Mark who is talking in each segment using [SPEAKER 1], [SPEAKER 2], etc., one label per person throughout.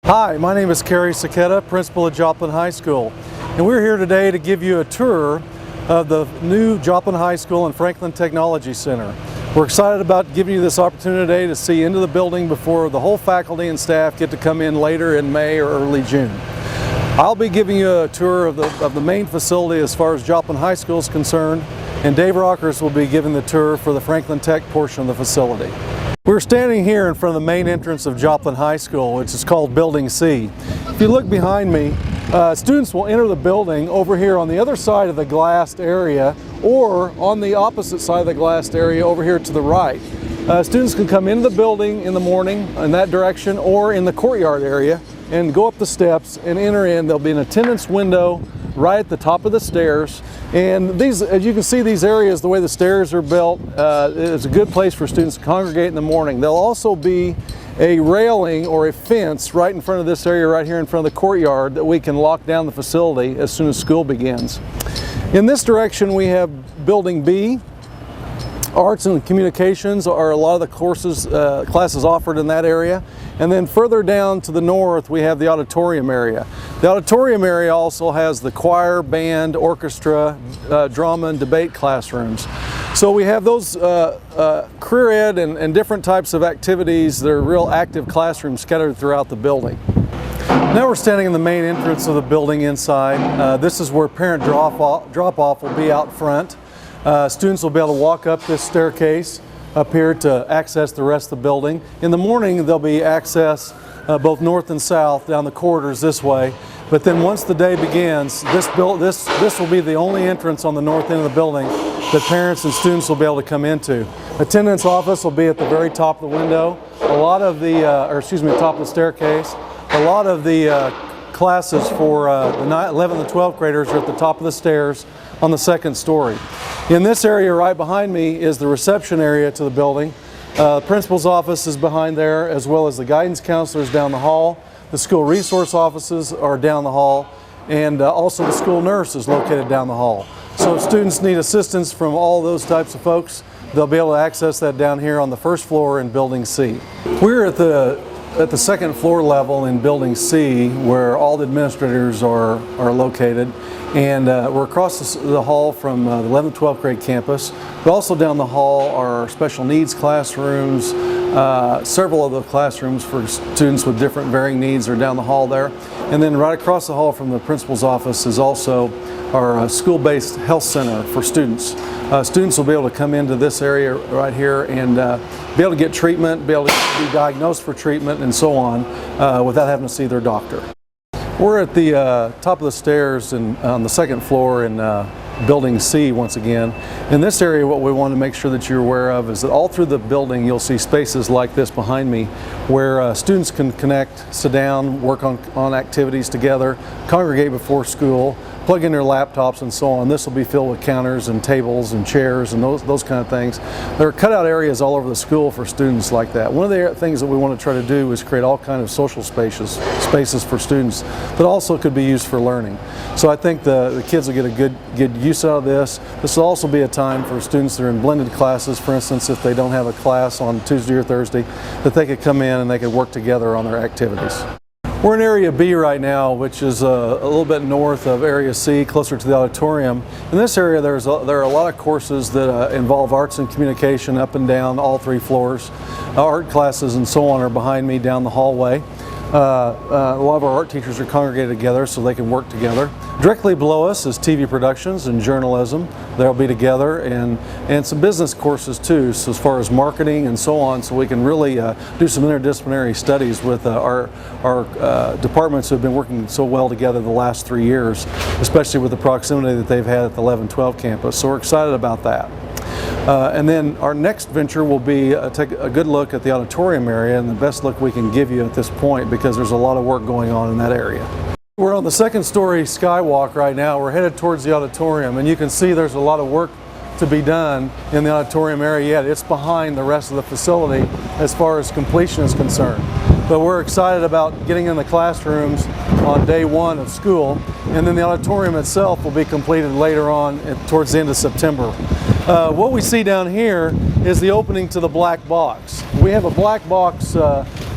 [SPEAKER 1] Hi, my name is Kerry, Sachetta, principal at Joplin High School, and we're here today to give you a tour of the new Joplin High School and Franklin Technology Center. We're excited about giving you this opportunity today to see into the building before the whole faculty and staff get to come in later in May or early June. I'll be giving you a tour of the main facility as far as Joplin High School is concerned, and Dave Rockers will be giving the tour for the Franklin Tech portion of the facility. We're standing here in front of the main entrance of Joplin High School, which is called Building C. If you look behind me, students will enter the building over here on the other side of the glassed area or on the opposite side of the glassed area over here to the right. Students can come into the building in the morning in that direction or in the courtyard area and go up the steps and enter in. There'll be an attendance window right at the top of the stairs, and these, as you can see, these areas, the way the stairs are built, is a good place for students to congregate in the morning. There'll also be a railing or a fence right in front of this area right here in front of the courtyard that we can lock down the facility as soon as school begins. In this direction we have Building B. Arts and communications are a lot of the courses, classes offered in that area. And then further down to the north we have the auditorium area. The auditorium area also has the choir, band, orchestra, drama and debate classrooms. So we have those career ed and different types of activities that are real active classrooms scattered throughout the building. Now we're standing in the main entrance of the building inside. This is where parent drop-off will be out front. Students will be able to walk up this staircase up here to access the rest of the building. In the morning there'll be access both north and south down the corridors this way, but then once the day begins, this will be the only entrance on the north end of the building that parents and students will be able to come into. Attendance office will be at the very top of the window. A lot of the, top of the staircase. A lot of the classes for the 11th and 12th graders are at the top of the stairs on the second story. In this area right behind me is the reception area to the building. The principal's office is behind there, as well as the guidance counselors down the hall. The school resource offices are down the hall, and also the school nurse is located down the hall. So if students need assistance from all those types of folks, they'll be able to access that down here on the first floor in Building C. We're at the second floor level in Building C, where all the administrators are located, and we're across the hall from the 11th 12th grade campus. But also down the hall are special needs classrooms. Several of the classrooms for students with different varying needs are down the hall there. And then right across the hall from the principal's office is also our school-based health center for students. Students will be able to come into this area right here and be able to get treatment, be able to be diagnosed for treatment and so on without having to see their doctor. We're at the top of the stairs on the second floor in Building C once again. In this area, what we want to make sure that you're aware of is that all through the building you'll see spaces like this behind me where students can connect, sit down, work on activities together, congregate before school, plug in their laptops and so on. This will be filled with counters and tables and chairs and those kind of things. There are cutout areas all over the school for students like that. One of the things that we want to try to do is create all kinds of social spaces for students that also could be used for learning. So I think the kids will get a good use out of this. This will also be a time for students that are in blended classes, for instance, if they don't have a class on Tuesday or Thursday, that they could come in and they could work together on their activities. We're in Area B right now, which is a little bit north of Area C, closer to the auditorium. In this area there are a lot of courses that involve arts and communication up and down all three floors. Art classes and so on are behind me down the hallway. A lot of our art teachers are congregated together so they can work together. Directly below us is TV productions and journalism. They'll be together, and some business courses too, so as far as marketing and so on, so we can really do some interdisciplinary studies with our departments who have been working so well together the last 3 years, especially with the proximity that they've had at the 11-12 campus. So we're excited about that. And then our next venture will be take a good look at the auditorium area, and the best look we can give you at this point because there's a lot of work going on in that area. We're on the second story skywalk right now. We're headed towards the auditorium, and you can see there's a lot of work to be done in the auditorium area yet. It's behind the rest of the facility as far as completion is concerned. But we're excited about getting in the classrooms on day one of school, and then the auditorium itself will be completed later on towards the end of September. What we see down here is the opening to the black box. We have a black box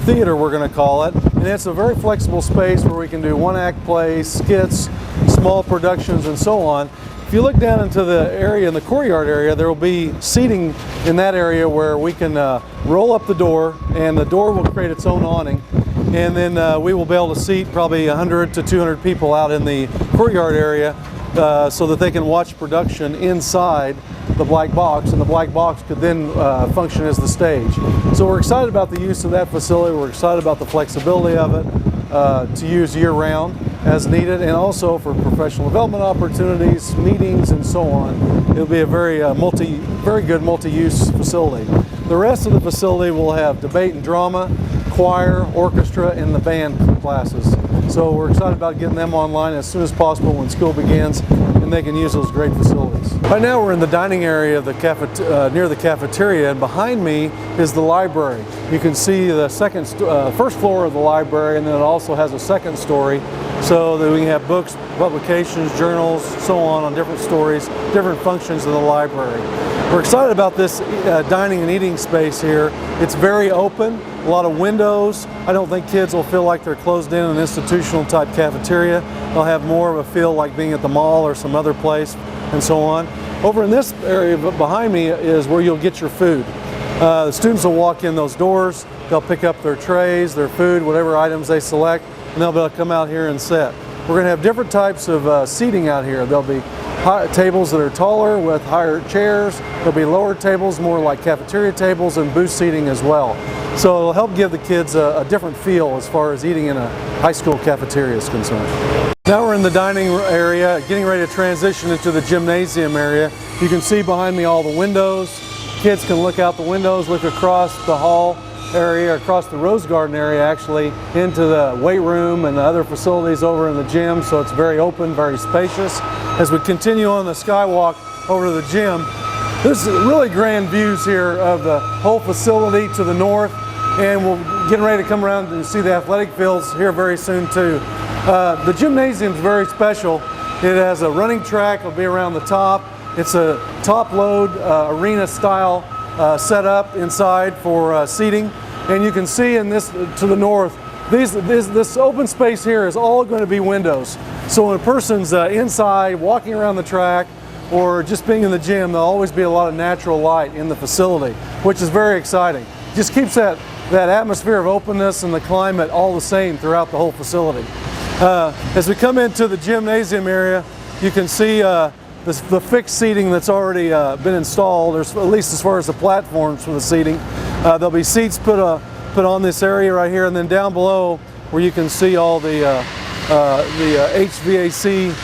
[SPEAKER 1] theater, we're going to call it, And it's a very flexible space where we can do one-act plays, skits, small productions, and so on. If you look down into the area, in the courtyard area, there will be seating in that area where we can roll up the door, and the door will create its own awning. And then we will be able to seat probably 100 to 200 people out in the courtyard area so that they can watch production inside the black box, and the black box could then function as the stage. So we're excited about the use of that facility. We're excited about the flexibility of it to use year-round as needed, and also for professional development opportunities, meetings, and so on. It'll be a very good multi-use facility. The rest of the facility will have debate and drama, choir, orchestra, and the band classes. So we're excited about getting them online as soon as possible when school begins, and they can use those great facilities. Right now we're in the dining area of the near the cafeteria, and behind me is the library. You can see the first floor of the library, and then it also has a second story, so that we can have books, publications, journals, so on different stories, different functions of the library. We're excited about this dining and eating space here. It's very open, a lot of windows. I don't think kids will feel like they're closed in an institutional type cafeteria. They'll have more of a feel like being at the mall or some other place, and so on. Over in this area behind me is where you'll get your food. The students will walk in those doors, they'll pick up their trays, their food, whatever items they select, and they'll be able to come out here and sit. We're going to have different types of seating out here. There'll be tables that are taller with higher chairs. There'll be lower tables, more like cafeteria tables, and booth seating as well. So it'll help give the kids a different feel as far as eating in a high school cafeteria is concerned. Now we're in the dining area, getting ready to transition into the gymnasium area. You can see behind me all the windows. Kids can look out the windows, look across the hall area, across the Rose Garden area actually, into the weight room and the other facilities over in the gym. So it's very open, very spacious. As we continue on the skywalk over to the gym, there's really grand views here of the whole facility to the north, and we're getting ready to come around and see the athletic fields here very soon too. The gymnasium is very special. It has a running track, it'll be around the top. It's a top load arena style setup inside for seating, and you can see in this to the north, this open space here is all going to be windows. So when a person's inside walking around the track or just being in the gym, there'll always be a lot of natural light in the facility, which is very exciting. Just keeps that atmosphere of openness and the climate all the same throughout the whole facility. As we come into the gymnasium area, you can see the fixed seating that's already been installed, or at least as far as the platforms for the seating. There'll be seats put on this area right here, and then down below where you can see all the HVAC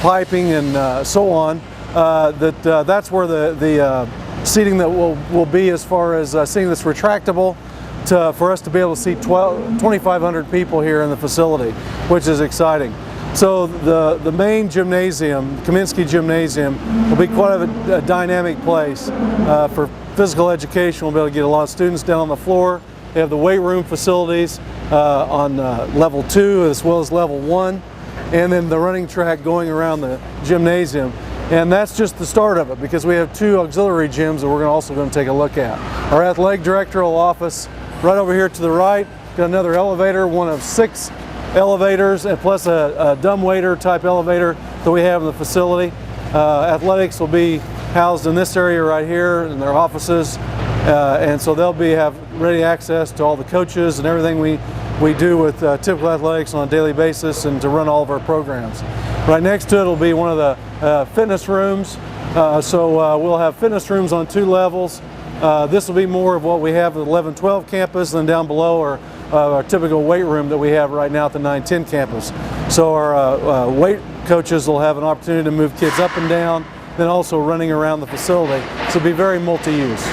[SPEAKER 1] piping and so on. That's where the seating that will be, as far as seating that's retractable for us to be able to seat 2,500 people here in the facility, which is exciting. So the main gymnasium, Kaminsky Gymnasium, will be quite a dynamic place for physical education. We'll be able to get a lot of students down on the floor. They have the weight room facilities on level 2 as well as level 1, and then the running track going around the gymnasium. And that's just the start of it, because we have 2 auxiliary gyms that we're also going to take a look at. Our athletic directorial office right over here to the right, got another elevator, one of 6 elevators, and plus a dumbwaiter type elevator that we have in the facility. Athletics will be housed in this area right here in their offices, and so they'll have ready access to all the coaches and everything we do with typical athletics on a daily basis, and to run all of our programs. Right next to it will be one of the fitness rooms, so we'll have fitness rooms on 2 levels. This will be more of what we have at the 11-12 campus, and then down below are our typical weight room that we have right now at the 9-10 campus. So our weight coaches will have an opportunity to move kids up and down, then also running around the facility. So it'll be very multi-use.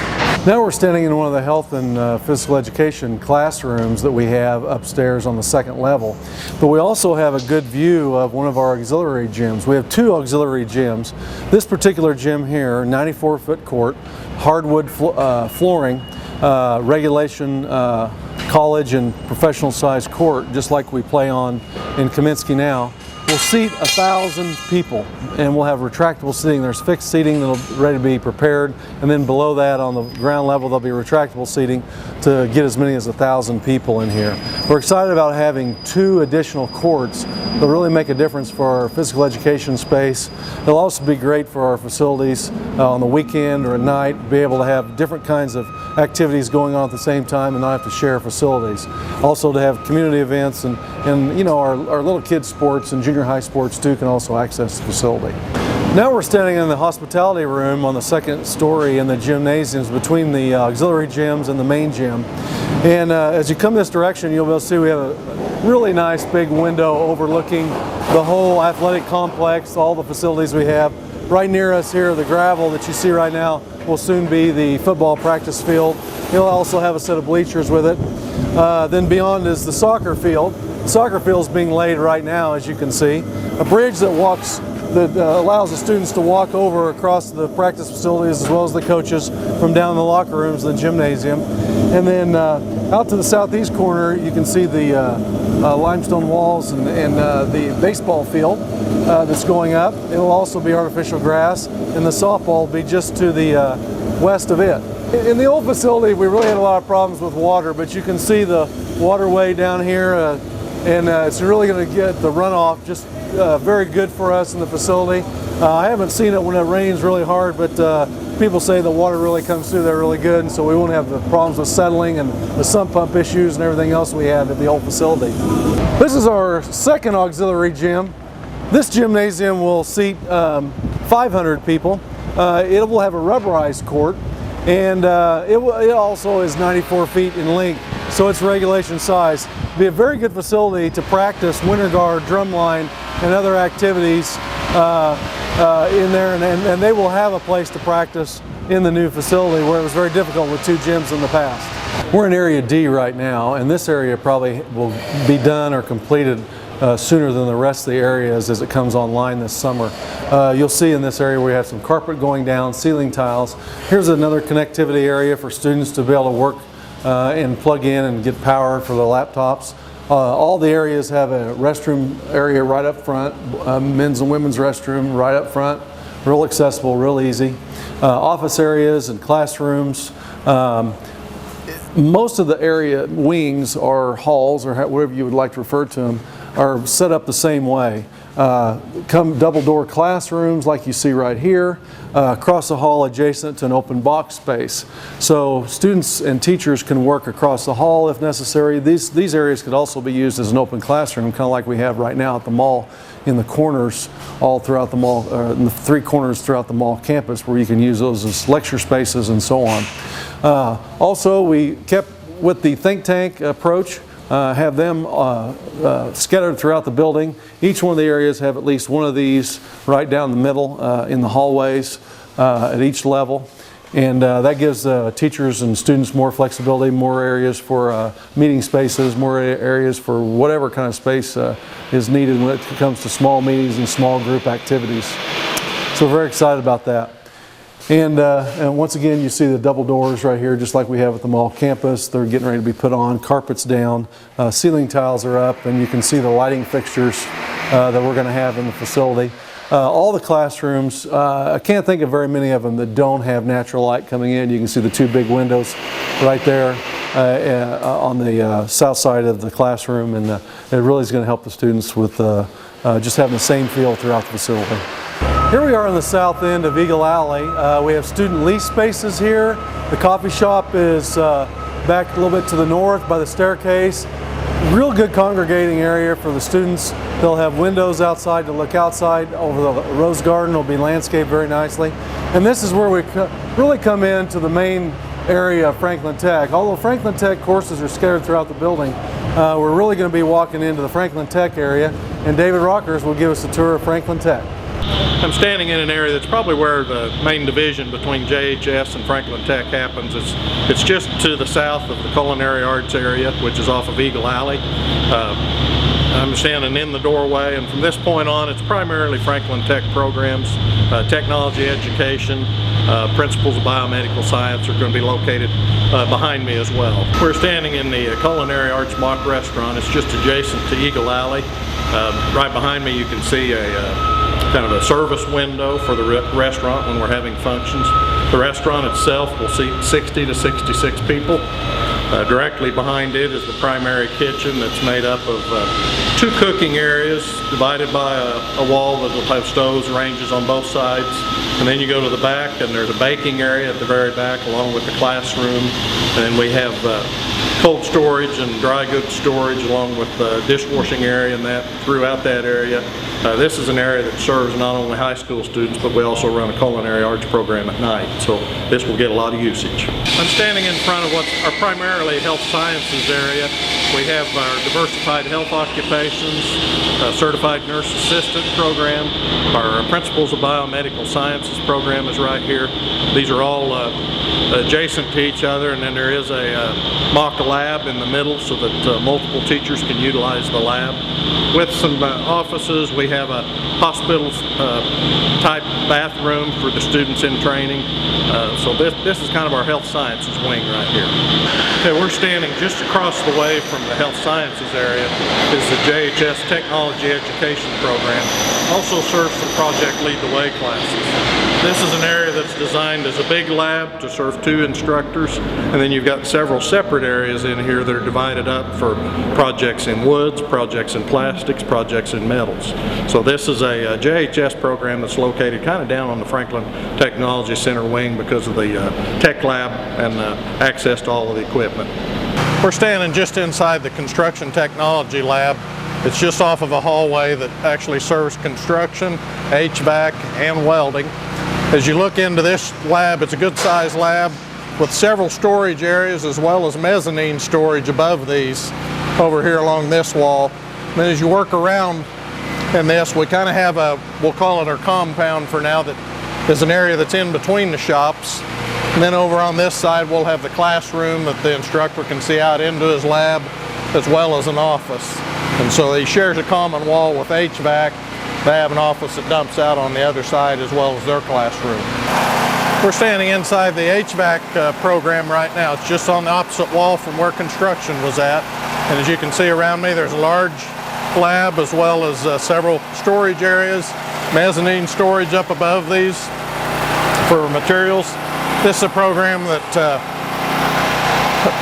[SPEAKER 1] Now we're standing in one of the health and physical education classrooms that we have upstairs on the 2nd level. But we also have a good view of one of our auxiliary gyms. We have 2 auxiliary gyms. This particular gym here, 94-foot court, hardwood flooring, regulation college and professional size court, just like we play on in Kaminsky now. will seat 1,000 people, and we'll have retractable seating. There's fixed seating that'll be ready to be prepared, and then below that on the ground level there'll be retractable seating to get as many as 1,000 people in here. We're excited about having 2 additional courts that'll really make a difference for our physical education space. It'll also be great for our facilities on the weekend or at night, be able to have different kinds of activities going on at the same time and not have to share facilities. Also to have community events and you know, our little kids sports and junior high sports too can also access the facility. Now we're standing in the hospitality room on the 2nd story in the gymnasiums between the auxiliary gyms and the main gym. And as you come this direction, you'll be able to see we have a really nice big window overlooking the whole athletic complex, all the facilities we have. Right near us here, the gravel that you see right now will soon be the football practice field. It'll also have a set of bleachers with it. Then beyond is the soccer field. The soccer field is being laid right now, as you can see. A bridge that allows the students to walk over across the practice facilities as well as the coaches from down in the locker rooms of the gymnasium. And then out to the southeast corner, you can see the limestone walls and the baseball field that's going up. It will also be artificial grass, and the softball will be just to the west of it. In the old facility, we really had a lot of problems with water, but you can see the waterway down here, and it's really going to get the runoff just very good for us in the facility. I haven't seen it when it rains really hard, but people say the water really comes through there really good, and so we won't have the problems with settling and the sump pump issues and everything else we had at the old facility. This is our 2nd auxiliary gym. This gymnasium will seat 500 people. It will have a rubberized court, and it also is 94 feet in length, so it's regulation size. It'll be a very good facility to practice winter guard, drumline, and other activities in there, and they will have a place to practice in the new facility where it was very difficult with 2 gyms in the past. We're in Area D right now, and this area probably will be done or completed sooner than the rest of the areas as it comes online this summer. You'll see in this area we have some carpet going down, ceiling tiles. Here's another connectivity area for students to be able to work and plug in and get power for the laptops. All the areas have a restroom area right up front, men's and women's restroom right up front, real accessible, real easy. Office areas and classrooms. Most of the area wings or halls, or whatever you would like to refer to them, are set up the same way. Come double door classrooms like you see right here, across the hall adjacent to an open box space. So students and teachers can work across the hall if necessary. These areas could also be used as an open classroom, kind of like we have right now at the mall, in the corners all throughout the mall, in the 3 corners throughout the mall campus, where you can use those as lecture spaces and so on. Also, we kept with the think tank approach. Have them scattered throughout the building. Each one of the areas have at least one of these right down the middle in the hallways at each level. And that gives teachers and students more flexibility, more areas for meeting spaces, more areas for whatever kind of space is needed when it comes to small meetings and small group activities. So we're very excited about that. And once again, you see the double doors right here, just like we have at the mall campus. They're getting ready to be put on, carpets down, ceiling tiles are up, and you can see the lighting fixtures that we're going to have in the facility. All the classrooms, I can't think of very many of them that don't have natural light coming in. You can see the 2 big windows right there on the south side of the classroom, and it really is going to help the students with just having the same feel throughout the facility. Here we are in the south end of Eagle Alley. We have student lease spaces here. The coffee shop is back a little bit to the north by the staircase. Real good congregating area for the students. They'll have windows outside to look outside over the rose garden. It'll be landscaped very nicely. And this is where we really come into the main area of Franklin Tech. Although Franklin Tech courses are scattered throughout the building, we're really going to be walking into the Franklin Tech area, and David Rockers will give us a tour of Franklin Tech.
[SPEAKER 2] I'm standing in an area that's probably where the main division between JHS and Franklin Tech happens. It's just to the south of the culinary arts area, which is off of Eagle Alley. I'm standing in the doorway, and from this point on, it's primarily Franklin Tech programs, technology education, principles of biomedical science are going to be located behind me as well. We're standing in the Culinary Arts Mock Restaurant. It's just adjacent to Eagle Alley. Right behind me you can see a kind of a service window for the restaurant when we're having functions. The restaurant itself will seat 60 to 66 people. Directly behind it is the primary kitchen that's made up of 2 cooking areas divided by a wall that will have stoves, ranges on both sides. And then you go to the back and there's a baking area at the very back along with the classroom. And then we have cold storage and dry goods storage along with the dishwashing area and that throughout that area. This is an area that serves not only high school students, but we also run a culinary arts program at night, so this will get a lot of usage. I'm standing in front of what's our primarily health sciences area. We have our diversified health occupations, certified nurse assistant program, our principles of biomedical sciences program is right here. These are all adjacent to each other, and then there is a mock lab in the middle so that multiple teachers can utilize the lab. With some offices, we have a hospital type bathroom for the students in training. So this is kind of our health sciences wing right here. Okay, we're standing just across the way from the health sciences area is the JHS Technology Education Program. Also serves some Project Lead the Way classes. This is an area that's designed as a big lab to serve 2 instructors, and then you've got several separate areas in here that are divided up for projects in woods, projects in plastics, projects in metals. So this is a JHS program that's located kind of down on the Franklin Technology Center wing because of the tech lab and access to all of the equipment. We're standing just inside the construction technology lab. It's just off of a hallway that actually serves construction, HVAC, and welding. As you look into this lab, it's a good sized lab with several storage areas as well as mezzanine storage above these over here along this wall. And then as you work around in this, we kind of have a, we'll call it our compound for now, that is an area that's in between the shops. And then over on this side we'll have the classroom that the instructor can see out into his lab, as well as an office. And so he shares a common wall with HVAC. They have an office that dumps out on the other side as well as their classroom. We're standing inside the HVAC program right now. It's just on the opposite wall from where construction was at. And as you can see around me, there's a large lab as well as several storage areas, mezzanine storage up above these for materials. This is a program that,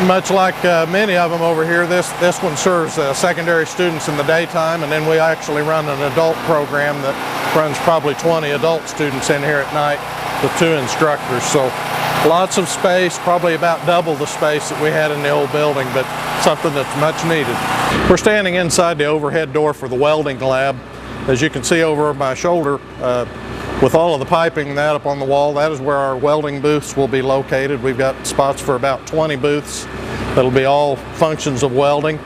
[SPEAKER 2] much like many of them over here, this one serves secondary students in the daytime, and then we actually run an adult program that runs probably 20 adult students in here at night with 2 instructors. So lots of space, probably about double the space that we had in the old building, but something that's much needed. We're standing inside the overhead door for the welding lab. As you can see over my shoulder, with all of the piping that up on the wall, that is where our welding booths will be located. We've got spots for about 20 booths that'll be all functions of welding.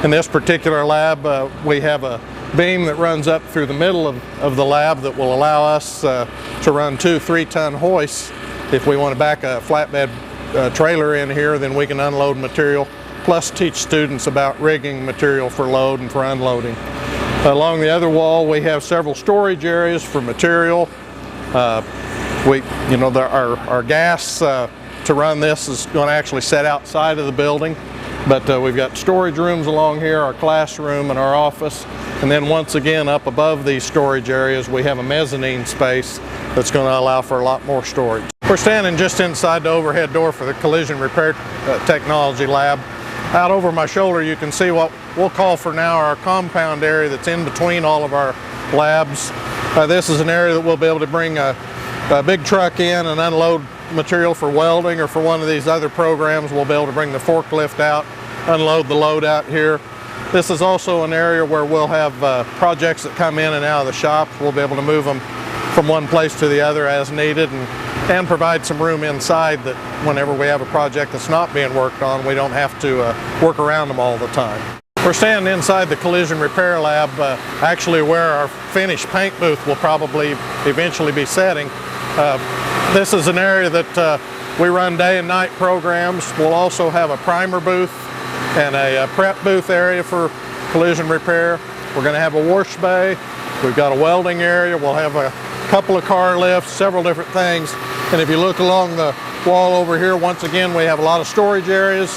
[SPEAKER 2] In this particular lab, we have a beam that runs up through the middle of the lab that will allow us to run 2 3-ton hoists. If we want to back a flatbed trailer in here, then we can unload material, plus teach students about rigging material for load and for unloading. Along the other wall, we have several storage areas for material. Our gas to run this is going to actually set outside of the building, but we've got storage rooms along here, our classroom and our office, and then once again up above these storage areas we have a mezzanine space that's going to allow for a lot more storage. We're standing just inside the overhead door for the collision repair technology lab. Out over my shoulder you can see what we'll call for now our compound area that's in between all of our labs. This is an area that we'll be able to bring a big truck in and unload material for welding, or for one of these other programs we'll be able to bring the forklift out, unload the load out here. This is also an area where we'll have projects that come in and out of the shop. We'll be able to move them from one place to the other as needed, and provide some room inside that whenever we have a project that's not being worked on, we don't have to work around them all the time. We're standing inside the collision repair lab, actually where our finished paint booth will probably eventually be setting. This is an area that we run day and night programs. We'll also have a primer booth and a prep booth area for collision repair. We're going to have a wash bay. We've got a welding area. We'll have a couple of car lifts, several different things. And if you look along the wall over here, once again, we have a lot of storage areas,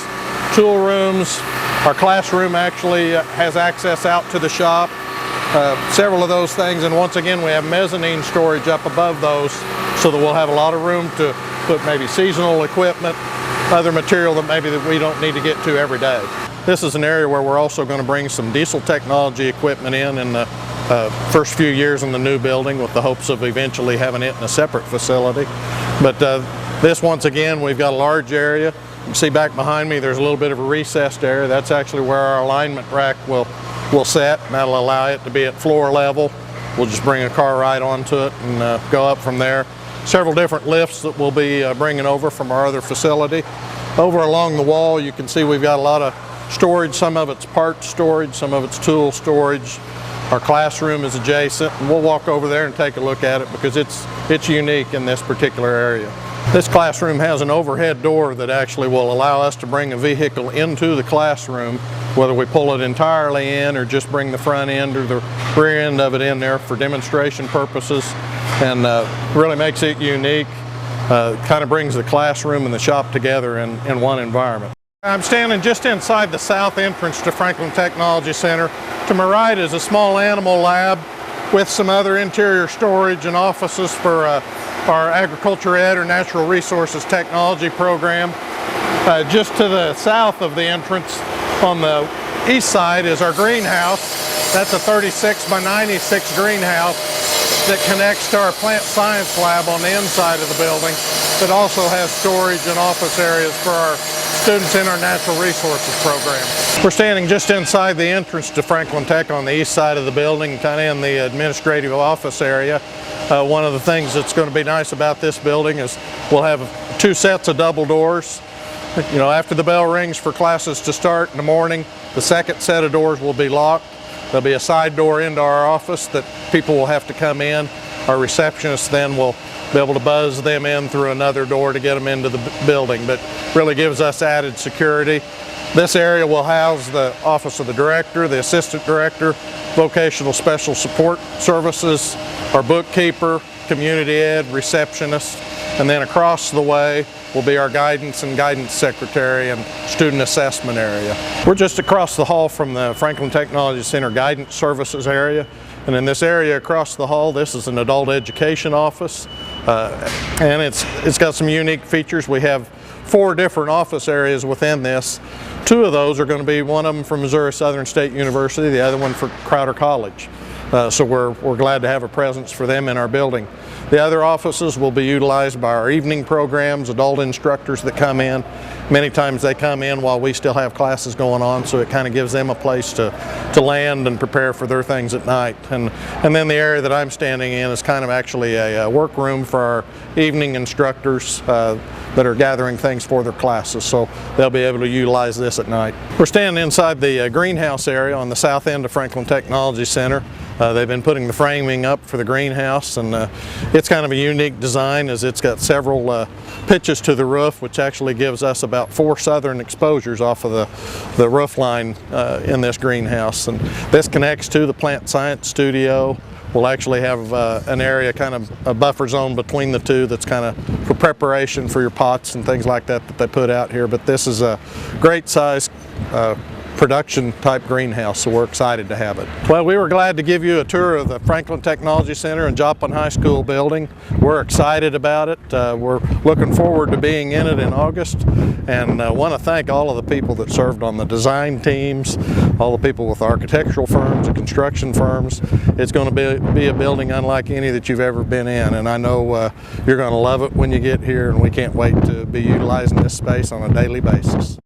[SPEAKER 2] tool rooms. Our classroom actually has access out to the shop. Several of those things, and once again we have mezzanine storage up above those so that we'll have a lot of room to put maybe seasonal equipment, other material that we don't need to get to every day. This is an area where we're also going to bring some diesel technology equipment in the first few years in the new building, with the hopes of eventually having it in a separate facility. But this, once again, we've got a large area. You can see back behind me there's a little bit of a recessed area. That's actually where our alignment rack will set, and that'll allow it to be at floor level. We'll just bring a car right onto it and go up from there. Several different lifts that we'll be bringing over from our other facility. Over along the wall you can see we've got a lot of storage. Some of it's parts storage, some of it's tool storage. Our classroom is adjacent, and we'll walk over there and take a look at it because it's unique in this particular area. This classroom has an overhead door that actually will allow us to bring a vehicle into the classroom, whether we pull it entirely in or just bring the front end or the rear end of it in there for demonstration purposes, and really makes it unique. Kind of brings the classroom and the shop together in one environment. I'm standing just inside the south entrance to Franklin Technology Center. To my right is a small animal lab with some other interior storage and offices for our agriculture ed or natural resources technology program. Just to the south of the entrance on the east side is our greenhouse. That's a 36 by 96 greenhouse that connects to our plant science lab on the inside of the building, that also has storage and office areas for our students in our natural resources program. We're standing just inside the entrance to Franklin Tech on the east side of the building, kind of in the administrative office area. One of the things that's going to be nice about this building is we'll have 2 sets of double doors. You know, after the bell rings for classes to start in the morning, the second set of doors will be locked. There'll be a side door into our office that people will have to come in. Our receptionist then will be able to buzz them in through another door to get them into the building, but really gives us added security. This area will house the office of the director, the assistant director, vocational special support services, our bookkeeper, community ed, receptionist, and then across the way will be our guidance and guidance secretary and student assessment area. We're just across the hall from the Franklin Technology Center guidance services area. And in this area across the hall, this is an adult education office. And it's got some unique features. We have 4 different office areas within this. 2 of those are going to be, one of them from Missouri Southern State University, the other one for Crowder College. So we're glad to have a presence for them in our building. The other offices will be utilized by our evening programs, adult instructors that come in. Many times they come in while we still have classes going on, so it kind of gives them a place to land and prepare for their things at night. And then the area that I'm standing in is kind of actually a workroom for our evening instructors that are gathering things for their classes, so they'll be able to utilize this at night. We're standing inside the greenhouse area on the south end of Franklin Technology Center. They've been putting the framing up for the greenhouse, and it's kind of a unique design as it's got several pitches to the roof, which actually gives us about 4 southern exposures off of the roof line in this greenhouse. And this connects to the plant science studio. We'll actually have an area, kind of a buffer zone between the 2 that's kind of for preparation for your pots and things like that they put out here. But this is a great size production type greenhouse, so we're excited to have it. Well, we were glad to give you a tour of the Franklin Technology Center and Joplin High School building. We're excited about it. We're looking forward to being in it in August, and want to thank all of the people that served on the design teams, all the people with architectural firms and construction firms. It's going to be a building unlike any that you've ever been in, and I know you're going to love it when you get here, and we can't wait to be utilizing this space on a daily basis.